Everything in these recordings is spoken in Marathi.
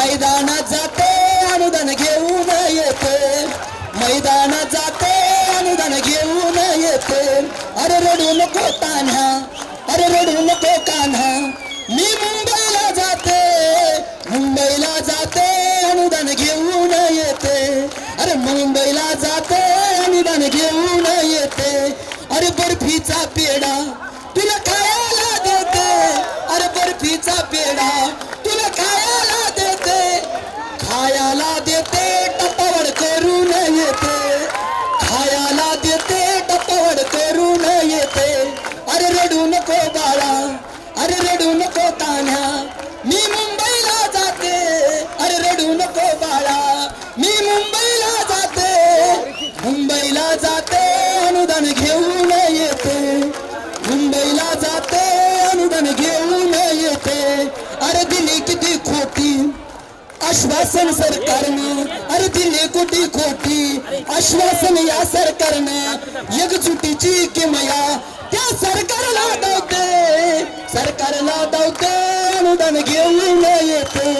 मैदानात जाते अनुदान घेऊन येते, मैदानात जाते अनुदान घेऊन येते। अरे रडू नको कान्हा, अरे रडू नको कान्हा, मी मुंबईला जाते, मुंबईला जाते अनुदान घेऊन येते। अरे मुंबईला जाते अनुदान घेऊन येते। अरे बर्फीचा पेढा तुला खायला देते, अरे बर्फीचा पेढा तुला खायला देते, खायला देते टपावड करून येते, खायला देते टपावड करून येते। अरे रडू नको बाळा, अरे रडू नको तान्हा, मी मुंबईला जाते, अरे रडू नको बाळा, मी मुंबईला जाते, मुंबईला जाते अनुदान घेऊन येते, मुंबईला जाते अनुदान घेऊन येते। अरे दिली किती खोटी आश्वासन सरकारनं, अरे दिली कोटी खोटी आश्वासन या सरकारनं। एकजुटीची किमया त्या सरकारला दावते, सरकारला दावते अनुदान घेऊन येते,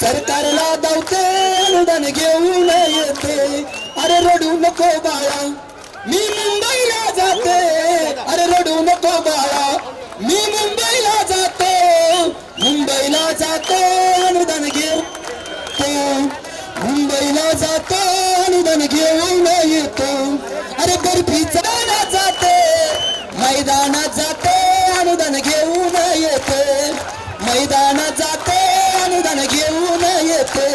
सरकारला दावते अनुदान घेऊन येते। अरे रडू नको बाळा, मी मुंबईला जाते, अरे रडू नको बाळा, मी मुंबईला जातो, मुंबईला जातो अनुदान घेऊन, मुंबईला जातो अनुदान घेऊन येतो। अरे बर्फीचा जाते, मैदानात जाते अनुदान घेऊन येते, मैदानात जाते अनुदान घेऊन येते।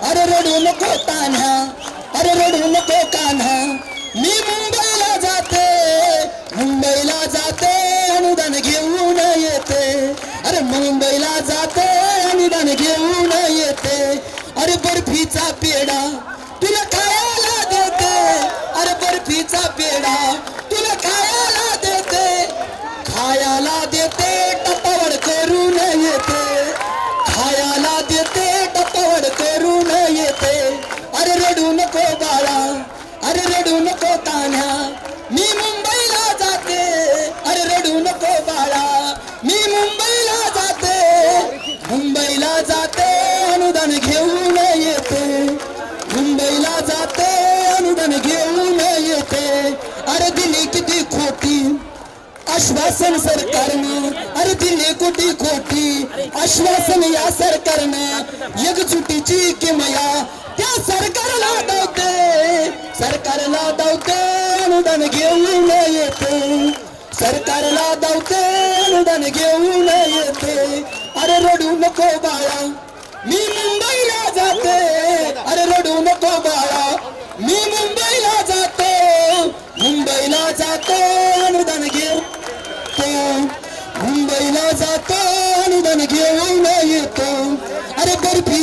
अरे रडू नको तान्हा, अरे रडू नको कान्हा, मी मुंबईला जाते, मुंबईला जाते अनुदान घेऊन येते। अरे मुंबईला जाते अनुदान घेऊन येते। अरे बर्फीचा पेढा तुला खायला देते, अरे बर्फीचा पेढा तुला खायला देते, खायला देते टपावड करून येते, खायला देते टपावड करून येते। अरे रडू नको बाळा, अरे रडू नको तान्हा, मी मुंबईला जाते, अरे रडू नको बाळा, मी मुंबईला जाते, मुंबईला जाते अनुदान घेऊन येते, मुंबईला जाते अनुदान घेऊन येते। अरे दिली किती खोटी आश्वासन सरकारनं, अरे दिली कोटी खोटी आश्वासन या सरकारनं। एकजुटीची किमया त्या सरकारला दावते, सरकारला दावते अनुदान घेऊन येते, सरकारला दावते अनुदान घेऊन येते। अरे रडू नको बाळा, मी मुंबईला जाते, अरे रडू नको बाळा, मी मुंबईला जातो, मुंबईला जातो अनुदान घेऊन, मुंबईला जातो अनुदान घेऊन येतो। अरे बर्फीचा